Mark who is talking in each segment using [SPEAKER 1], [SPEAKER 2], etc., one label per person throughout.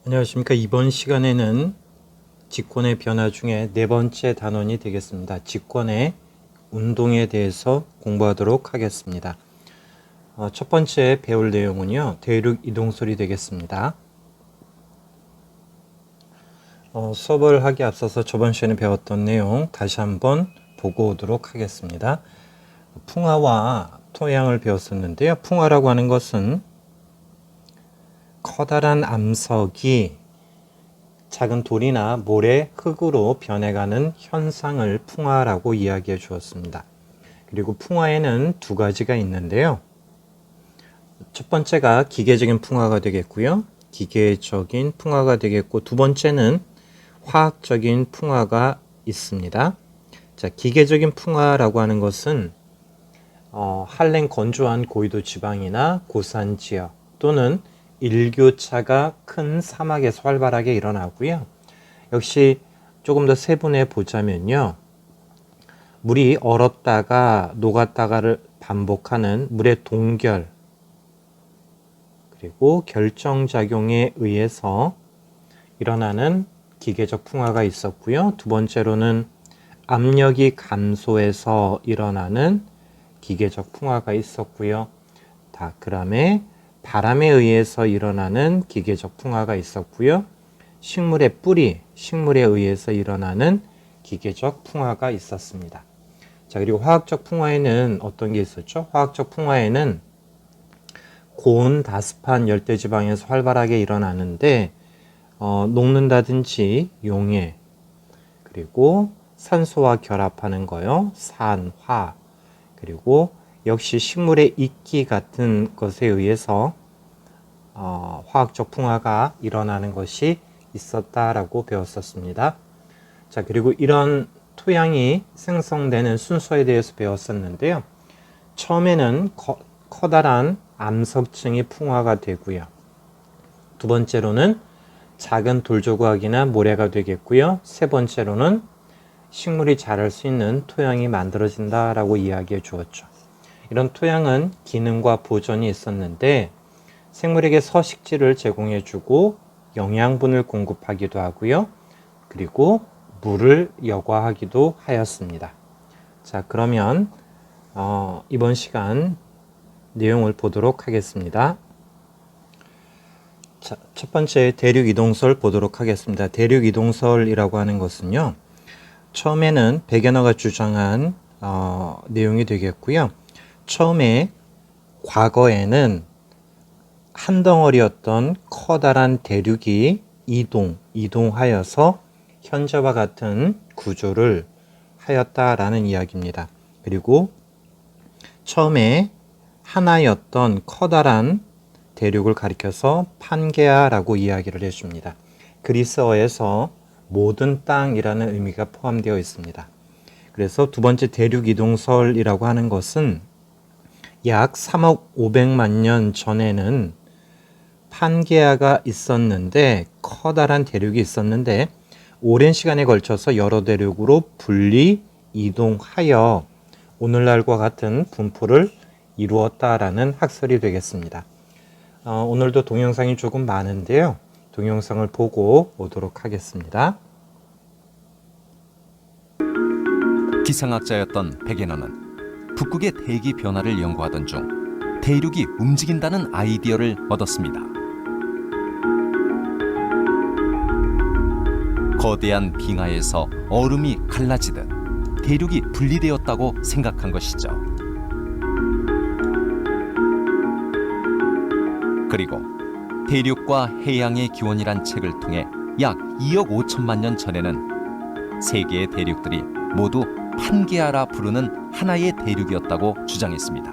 [SPEAKER 1] 안녕하십니까. 이번 시간에는 직권의 변화 중에 네 번째 단원이 되겠습니다. 직권의 운동에 대해서 공부하도록 하겠습니다. 첫 번째 배울 내용은요, 대륙 이동설이 되겠습니다. 수업을 하기 앞서서 저번 시간에 배웠던 내용 다시 한번 보고 오도록 하겠습니다. 풍화와 토양을 배웠었는데요. 풍화라고 하는 것은 커다란 암석이 작은 돌이나 모래, 흙으로 변해가는 현상을 풍화라고 이야기해 주었습니다. 그리고 풍화에는 두 가지가 있는데요. 첫 번째가 기계적인 풍화가 되겠고요. 기계적인 풍화가 되겠고, 두 번째는 화학적인 풍화가 있습니다. 자, 기계적인 풍화라고 하는 것은 한랭 건조한 고위도 지방이나 고산 지역 또는 일교차가 큰 사막에서 활발하게 일어나고요. 역시 조금 더 세분해 보자면요. 물이 얼었다가 녹았다가를 반복하는 물의 동결, 그리고 결정작용에 의해서 일어나는 기계적 풍화가 있었고요. 두 번째로는 압력이 감소해서 일어나는 기계적 풍화가 있었고요. 그다음에 바람에 의해서 일어나는 기계적 풍화가 있었고요. 식물의 뿌리, 식물에 의해서 일어나는 기계적 풍화가 있었습니다. 자, 그리고 화학적 풍화에는 어떤 게 있었죠? 화학적 풍화에는 고온 다습한 열대지방에서 활발하게 일어나는데 녹는다든지 용해, 그리고 산소와 결합하는 거요. 산화, 그리고 역시 식물의 이끼 같은 것에 의해서 화학적 풍화가 일어나는 것이 있었다라고 배웠었습니다. 자, 그리고 이런 토양이 생성되는 순서에 대해서 배웠었는데요. 처음에는 커다란 암석층이 풍화가 되고요. 두 번째로는 작은 돌조각이나 모래가 되겠고요. 세 번째로는 식물이 자랄 수 있는 토양이 만들어진다라고 이야기해 주었죠. 이런 토양은 기능과 보존이 있었는데 생물에게 서식지를 제공해 주고 영양분을 공급하기도 하고요. 그리고 물을 여과하기도 하였습니다. 자, 그러면 이번 시간 내용을 보도록 하겠습니다. 자, 첫 번째 대륙 이동설 보도록 하겠습니다. 대륙 이동설이라고 하는 것은요. 처음에는 백연어가 주장한 내용이 되겠고요. 처음에 과거에는 한 덩어리였던 커다란 대륙이 이동하여서 현재와 같은 구조를 하였다라는 이야기입니다. 그리고 처음에 하나였던 커다란 대륙을 가리켜서 판게아라고 이야기를 해줍니다. 그리스어에서 모든 땅이라는 의미가 포함되어 있습니다. 그래서 두 번째 대륙 이동설이라고 하는 것은 약 3억 500만 년 전에는 판게아가 있었는데, 커다란 대륙이 있었는데 오랜 시간에 걸쳐서 여러 대륙으로 분리 이동하여 오늘날과 같은 분포를 이루었다라는 학설이 되겠습니다. 오늘도 동영상이 조금 많은데요. 동영상을 보고 오도록 하겠습니다.
[SPEAKER 2] 기상학자였던 백연어는 북극의 대기 변화를 연구하던 중 대륙이 움직인다는 아이디어를 얻었습니다. 거대한 빙하에서 얼음이 갈라지듯 대륙이 분리되었다고 생각한 것이죠. 그리고 대륙과 해양의 기원이란 책을 통해 약 2억 5천만 년 전에는 세계의 대륙들이 모두 판게아라 부르는 하나의 대륙이었다고 주장했습니다.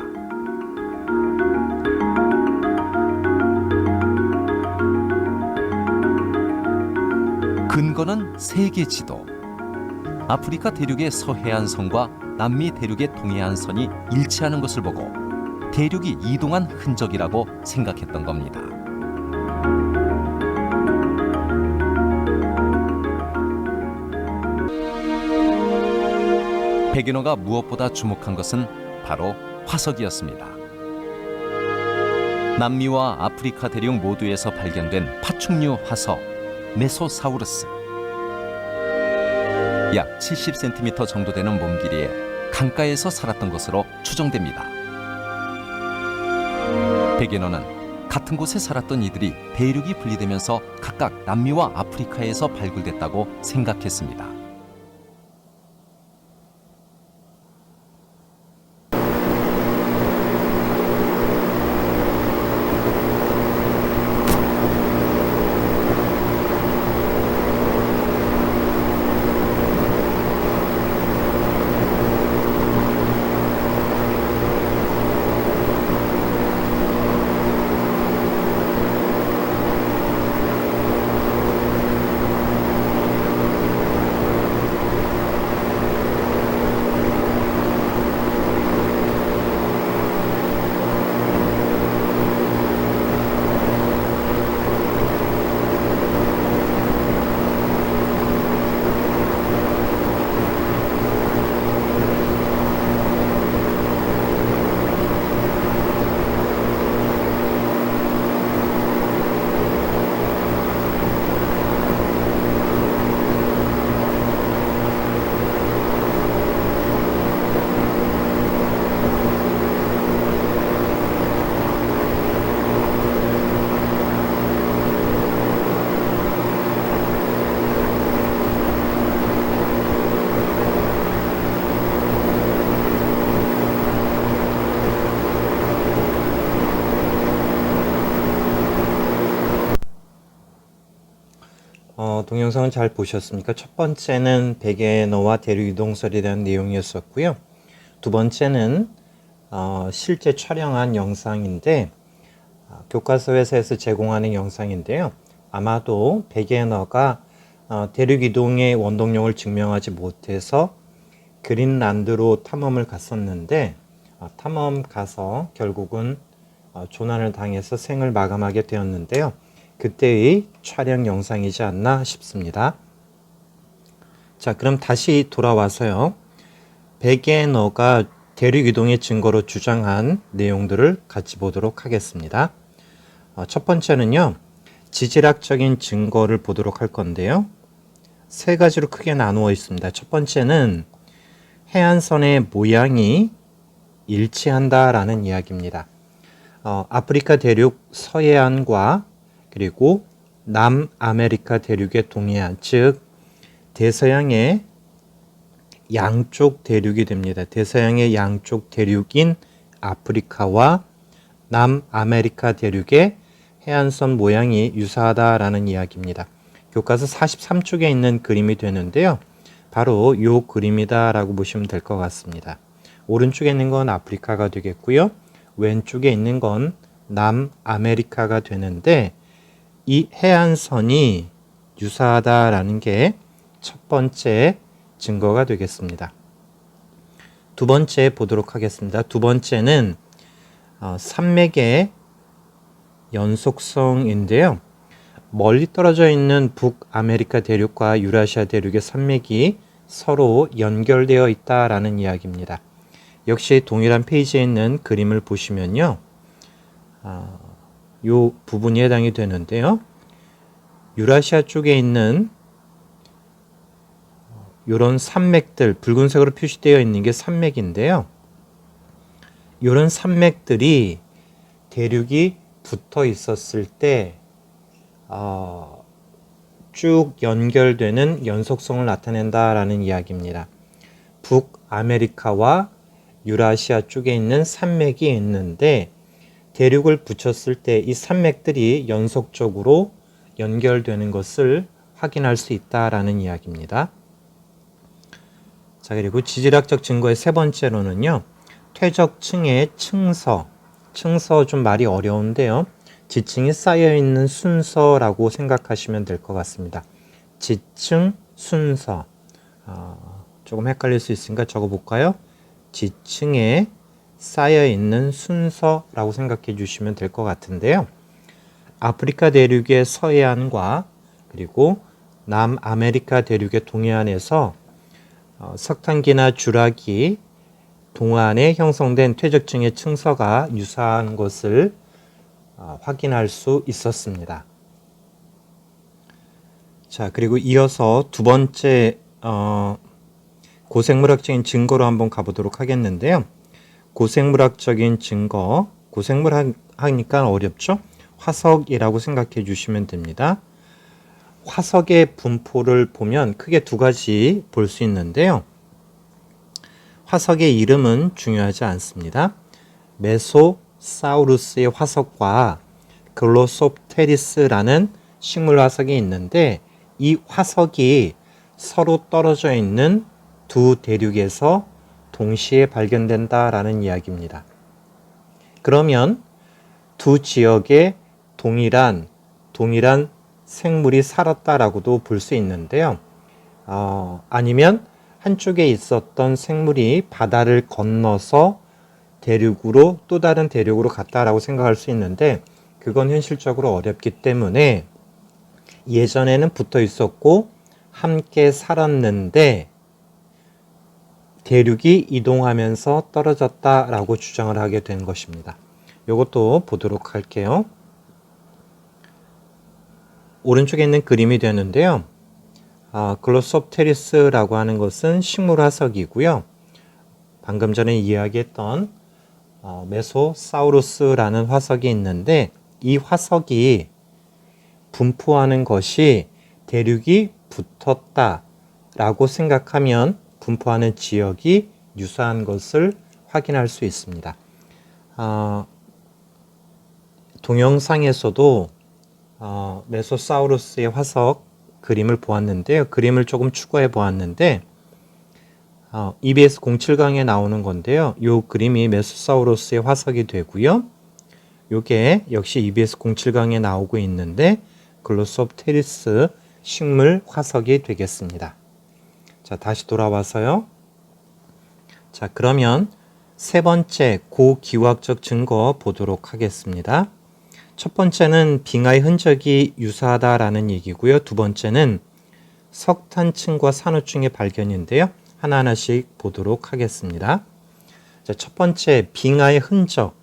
[SPEAKER 2] 근거는 세계 지도. 아프리카 대륙의 서해안선과 남미 대륙의 동해안선이 일치하는 것을 보고 대륙이 이동한 흔적이라고 생각했던 겁니다. 백연어가 무엇보다 주목한 것은 바로 화석이었습니다. 남미와 아프리카 대륙 모두에서 발견된 파충류 화석 메소사우루스. 약 70cm 정도 되는 몸 길이에 강가에서 살았던 것으로 추정됩니다. 백예너는 같은 곳에 살았던 이들이 대륙이 분리되면서 각각 남미와 아프리카에서 발굴됐다고 생각했습니다.
[SPEAKER 1] 동영상을 잘 보셨습니까? 첫 번째는 백예너와 대륙 이동설에 대한 내용이었었고요. 두 번째는 실제 촬영한 영상인데 교과서 회사에서 제공하는 영상인데요. 아마도 백예너가 대륙 이동의 원동력을 증명하지 못해서 그린란드로 탐험을 갔었는데 탐험 가서 결국은 조난을 당해서 생을 마감하게 되었는데요. 그때의 촬영 영상이지 않나 싶습니다. 자, 그럼 다시 돌아와서요. 백예너가 대륙 이동의 증거로 주장한 내용들을 같이 보도록 하겠습니다. 첫 번째는요. 지질학적인 증거를 보도록 할 건데요. 세 가지로 크게 나누어 있습니다. 첫 번째는 해안선의 모양이 일치한다라는 이야기입니다. 아프리카 대륙 서해안과 그리고 남아메리카 대륙의 동해안, 즉 대서양의 양쪽 대륙이 됩니다. 대서양의 양쪽 대륙인 아프리카와 남아메리카 대륙의 해안선 모양이 유사하다라는 이야기입니다. 교과서 43쪽에 있는 그림이 되는데요. 바로 이 그림이다라고 보시면 될 것 같습니다. 오른쪽에 있는 건 아프리카가 되겠고요. 왼쪽에 있는 건 남아메리카가 되는데 이 해안선이 유사하다라는 게 첫 번째 증거가 되겠습니다. 두 번째 보도록 하겠습니다. 두 번째는 산맥의 연속성인데요. 멀리 떨어져 있는 북아메리카 대륙과 유라시아 대륙의 산맥이 서로 연결되어 있다라는 이야기입니다. 역시 동일한 페이지에 있는 그림을 보시면요. 이 부분이 해당이 되는데요. 유라시아 쪽에 있는 이런 산맥들, 붉은색으로 표시되어 있는 게 산맥인데요. 이런 산맥들이 대륙이 붙어 있었을 때 쭉 연결되는 연속성을 나타낸다라는 이야기입니다. 북아메리카와 유라시아 쪽에 있는 산맥이 있는데 대륙을 붙였을 때 이 산맥들이 연속적으로 연결되는 것을 확인할 수 있다라는 이야기입니다. 자, 그리고 지질학적 증거의 세 번째로는요. 퇴적층의 층서 좀 말이 어려운데요. 지층이 쌓여있는 순서라고 생각하시면 될 것 같습니다. 지층, 순서. 조금 헷갈릴 수 있으니까 적어볼까요? 지층에 쌓여있는 순서라고 생각해 주시면 될 것 같은데요. 아프리카 대륙의 서해안과 그리고 남아메리카 대륙의 동해안에서 석탄기나 주라기 동안에 형성된 퇴적층의 층서가 유사한 것을 확인할 수 있었습니다. 자, 그리고 이어서 두 번째 고생물학적인 증거로 한번 가보도록 하겠는데요. 고생물학적인 증거, 고생물 하니까 어렵죠? 화석이라고 생각해 주시면 됩니다. 화석의 분포를 보면 크게 두 가지 볼 수 있는데요. 화석의 이름은 중요하지 않습니다. 메소사우루스의 화석과 글로소프테리스라는 식물 화석이 있는데 이 화석이 서로 떨어져 있는 두 대륙에서 동시에 발견된다라는 이야기입니다. 그러면 두 지역에 동일한 생물이 살았다라고도 볼 수 있는데요. 아니면 한쪽에 있었던 생물이 바다를 건너서 대륙으로 또 다른 대륙으로 갔다라고 생각할 수 있는데 그건 현실적으로 어렵기 때문에 예전에는 붙어 있었고 함께 살았는데 대륙이 이동하면서 떨어졌다라고 주장을 하게 된 것입니다. 이것도 보도록 할게요. 오른쪽에 있는 그림이 되는데요. 글로소프테리스라고 하는 것은 식물 화석이고요. 방금 전에 이야기했던 메소사우루스라는 화석이 있는데 이 화석이 분포하는 것이 대륙이 붙었다라고 생각하면 분포하는 지역이 유사한 것을 확인할 수 있습니다. 동영상에서도 메소사우루스의 화석 그림을 보았는데요. 그림을 조금 추가해 보았는데 EBS 07강에 나오는 건데요. 이 그림이 메소사우루스의 화석이 되고요. 이게 역시 EBS 07강에 나오고 있는데 글로소프테리스 식물 화석이 되겠습니다. 자, 다시 돌아와서요. 자, 그러면 세 번째 고기후학적 증거 보도록 하겠습니다. 첫 번째는 빙하의 흔적이 유사하다라는 얘기고요. 두 번째는 석탄층과 산호층의 발견인데요. 하나하나씩 보도록 하겠습니다. 자, 첫 번째 빙하의 흔적,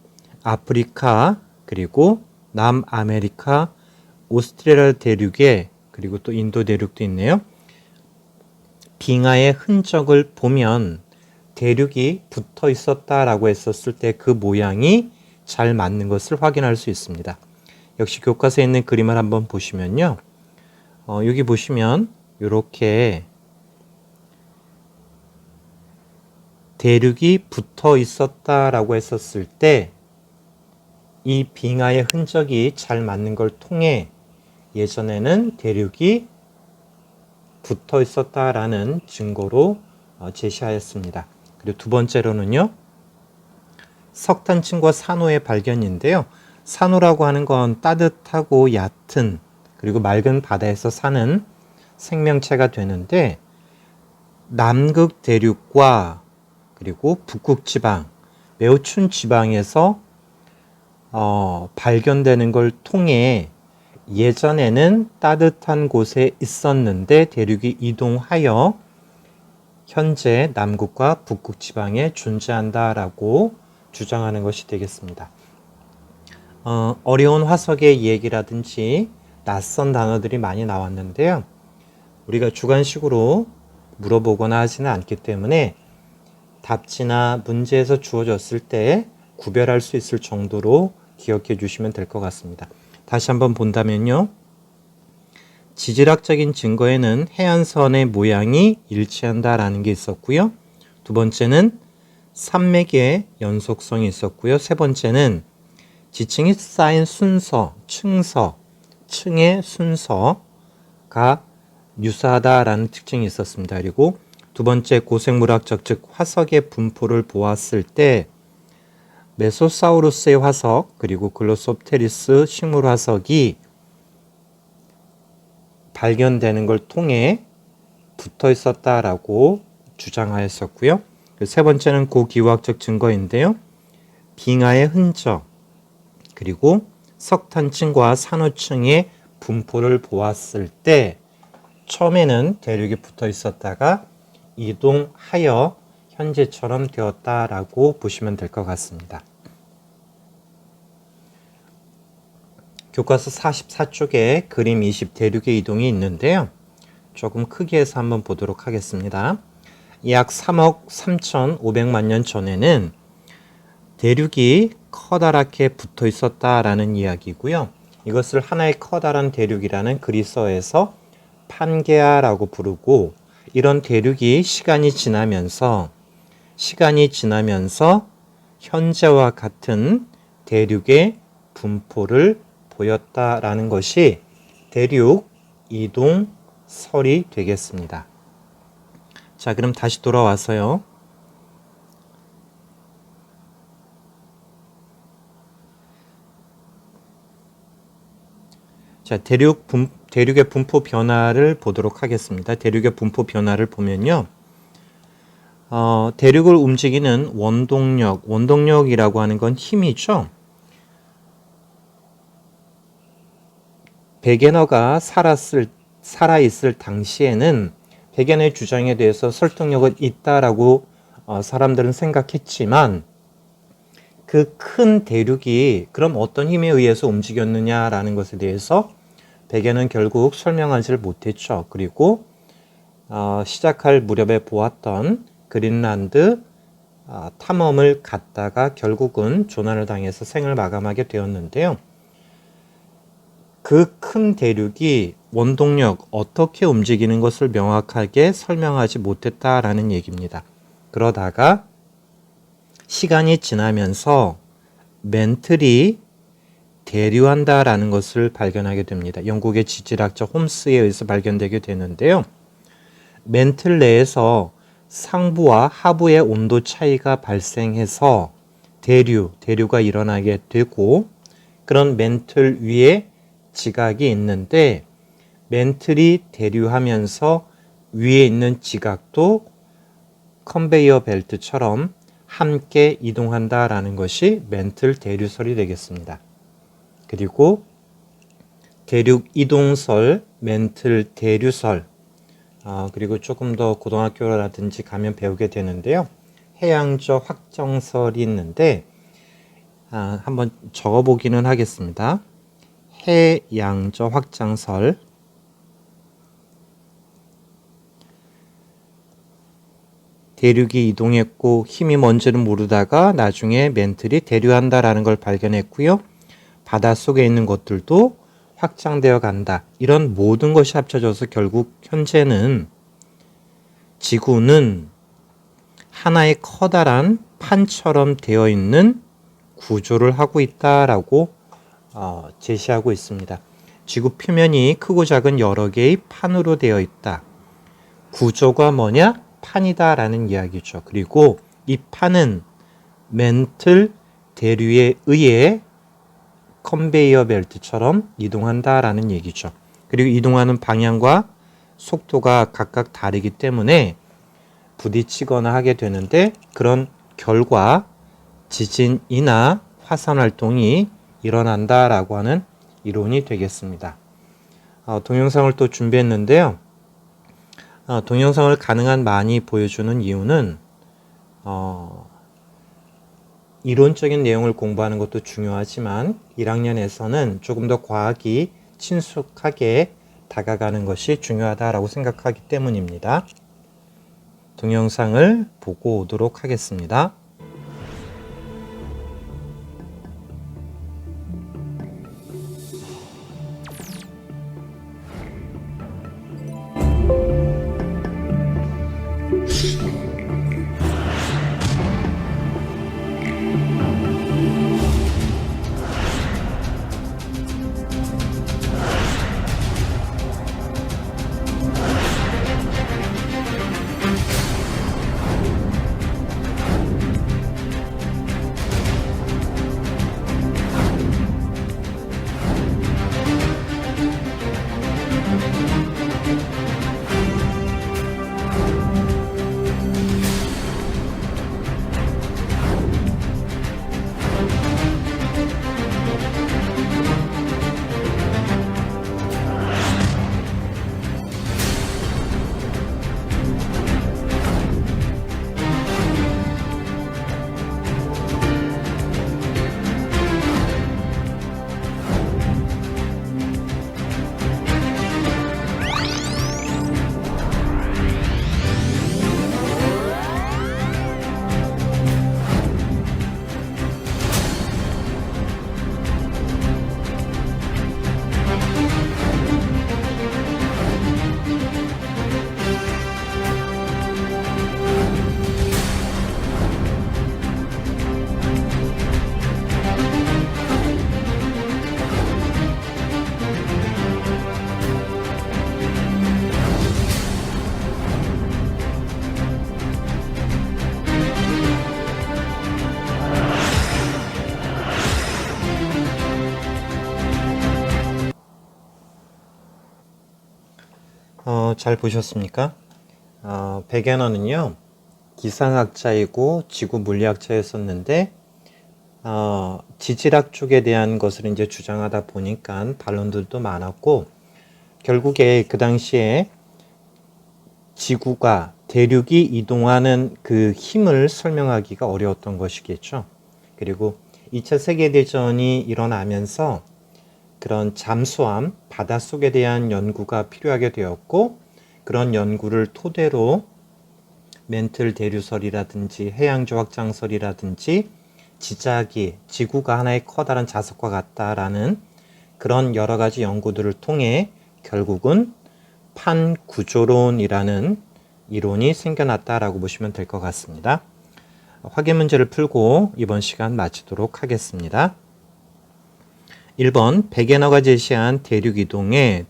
[SPEAKER 1] 아프리카 그리고 남아메리카, 오스트레일리아 대륙에 그리고 또 인도 대륙도 있네요. 빙하의 흔적을 보면 대륙이 붙어 있었다라고 했었을 때 그 모양이 잘 맞는 것을 확인할 수 있습니다. 역시 교과서에 있는 그림을 한번 보시면요. 여기 보시면 이렇게 대륙이 붙어 있었다라고 했었을 때 이 빙하의 흔적이 잘 맞는 걸 통해 예전에는 대륙이 붙어 있었다라는 증거로 제시하였습니다. 그리고 두 번째로는요. 석탄층과 산호의 발견인데요. 산호라고 하는 건 따뜻하고 얕은 그리고 맑은 바다에서 사는 생명체가 되는데 남극 대륙과 그리고 북극 지방, 매우 추운 지방에서 발견되는 걸 통해 예전에는 따뜻한 곳에 있었는데 대륙이 이동하여 현재 남극과 북극 지방에 존재한다라고 주장하는 것이 되겠습니다. 어려운 화석의 얘기라든지 낯선 단어들이 많이 나왔는데요. 우리가 주관식으로 물어보거나 하지는 않기 때문에 답지나 문제에서 주어졌을 때 구별할 수 있을 정도로 기억해 주시면 될 것 같습니다. 다시 한번 본다면요. 지질학적인 증거에는 해안선의 모양이 일치한다라는 게 있었고요. 두 번째는 산맥의 연속성이 있었고요. 세 번째는 지층이 쌓인 순서, 층의 순서가 유사하다라는 특징이 있었습니다. 그리고 두 번째 고생물학적, 즉 화석의 분포를 보았을 때 메소사우루스의 화석 그리고 글로소프테리스 식물 화석이 발견되는 걸 통해 붙어 있었다라고 주장하였었고요. 세 번째는 고기후학적 증거인데요. 빙하의 흔적 그리고 석탄층과 산호층의 분포를 보았을 때 처음에는 대륙이 붙어 있었다가 이동하여 현재처럼 되었다라고 보시면 될 것 같습니다. 교과서 44쪽에 그림 20 대륙의 이동이 있는데요. 조금 크게 해서 한번 보도록 하겠습니다. 약 3억 3,500만 년 전에는 대륙이 커다랗게 붙어 있었다라는 이야기고요. 이것을 하나의 커다란 대륙이라는 그리스어에서 판게아라고 부르고, 이런 대륙이 시간이 지나면서 현재와 같은 대륙의 분포를 보였다라는 것이 대륙 이동설이 되겠습니다. 자, 그럼 다시 돌아와서요. 자, 대륙의 분포 변화를 보도록 하겠습니다. 대륙의 분포 변화를 보면요. 대륙을 움직이는 원동력이라고 하는 건 힘이죠. 베게너가 살아있을 당시에는 베게너의 주장에 대해서 설득력은 있다라고 사람들은 생각했지만, 그 큰 대륙이 그럼 어떤 힘에 의해서 움직였느냐라는 것에 대해서 베게너는 결국 설명하지를 못했죠. 그리고 시작할 무렵에 보았던 그린란드 탐험을 갔다가 결국은 조난을 당해서 생을 마감하게 되었는데요. 그 큰 대륙이 원동력, 어떻게 움직이는 것을 명확하게 설명하지 못했다라는 얘기입니다. 그러다가 시간이 지나면서 멘틀이 대류한다라는 것을 발견하게 됩니다. 영국의 지질학자 홈스에 의해서 발견되게 되는데요. 멘틀 내에서 상부와 하부의 온도 차이가 발생해서 대류가 일어나게 되고, 그런 멘틀 위에 지각이 있는데, 멘틀이 대류하면서 위에 있는 지각도 컨베이어 벨트처럼 함께 이동한다라는 것이 멘틀 대류설이 되겠습니다. 그리고 대륙 이동설, 멘틀 대류설, 그리고 조금 더 고등학교라든지 가면 배우게 되는데요. 해양적 확정설이 있는데, 한번 적어보기는 하겠습니다. 해양적 확장설. 대륙이 이동했고 힘이 뭔지는 모르다가 나중에 멘틀이 대류한다라는 걸 발견했고요. 바닷속에 있는 것들도 확장되어 간다. 이런 모든 것이 합쳐져서 결국 현재는 지구는 하나의 커다란 판처럼 되어 있는 구조를 하고 있다라고 제시하고 있습니다. 지구 표면이 크고 작은 여러 개의 판으로 되어 있다. 구조가 뭐냐? 판이다라는 이야기죠. 그리고 이 판은 멘틀 대류에 의해 컨베이어 벨트처럼 이동한다라는 얘기죠. 그리고 이동하는 방향과 속도가 각각 다르기 때문에 부딪히거나 하게 되는데, 그런 결과 지진이나 화산 활동이 일어난다라고 하는 이론이 되겠습니다. 동영상을 또 준비했는데요. 동영상을 가능한 많이 보여주는 이유는 이론적인 내용을 공부하는 것도 중요하지만 1학년에서는 조금 더 과학이 친숙하게 다가가는 것이 중요하다라고 생각하기 때문입니다. 동영상을 보고 오도록 하겠습니다. 잘 보셨습니까? 백연어는요, 기상학자이고 지구 물리학자였었는데, 지질학 쪽에 대한 것을 이제 주장하다 보니까 반론들도 많았고, 결국에 그 당시에 지구가 대륙이 이동하는 그 힘을 설명하기가 어려웠던 것이겠죠. 그리고 2차 세계대전이 일어나면서 그런 잠수함, 바닷속에 대한 연구가 필요하게 되었고, 그런 연구를 토대로 멘틀 대류설이라든지 해양조 확장설이라든지 지자기, 지구가 하나의 커다란 자석과 같다라는 그런 여러 가지 연구들을 통해 결국은 판구조론이라는 이론이 생겨났다라고 보시면 될 것 같습니다. 확인 문제를 풀고 이번 시간 마치도록 하겠습니다. 1번 백연어가 제시한 대륙이동의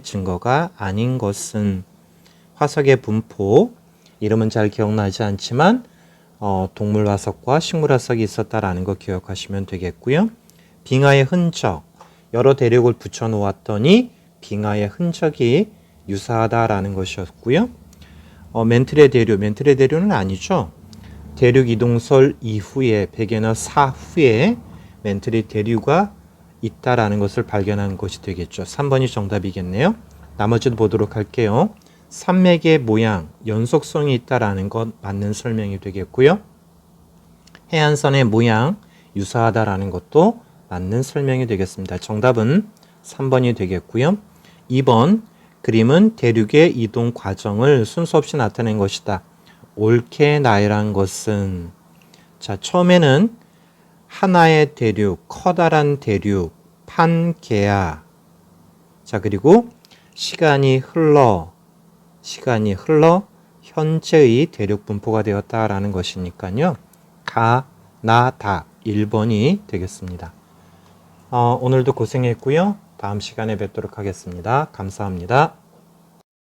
[SPEAKER 1] 증거가 아닌 것은 화석의 분포, 이름은 잘 기억나지 않지만 동물 화석과 식물 화석이 있었다라는 거 기억하시면 되겠고요. 빙하의 흔적, 여러 대륙을 붙여 놓았더니 빙하의 흔적이 유사하다라는 것이었고요. 멘틀의 대류는 아니죠. 대륙 이동설 이후에 백연어 사후에 멘틀의 대류가 있다라는 것을 발견한 것이 되겠죠. 3번이 정답이겠네요. 나머지도 보도록 할게요. 산맥의 모양, 연속성이 있다라는 것 맞는 설명이 되겠고요. 해안선의 모양, 유사하다라는 것도 맞는 설명이 되겠습니다. 정답은 3번이 되겠고요. 2번, 그림은 대륙의 이동 과정을 순서 없이 나타낸 것이다. 옳게 나열한 것은, 자, 처음에는 하나의 대륙, 커다란 대륙, 판게아. 자, 그리고 시간이 흘러 현재의 대륙 분포가 되었다라는 것이니까요. 가, 나, 다 1번이 되겠습니다. 오늘도 고생했고요. 다음 시간에 뵙도록 하겠습니다. 감사합니다.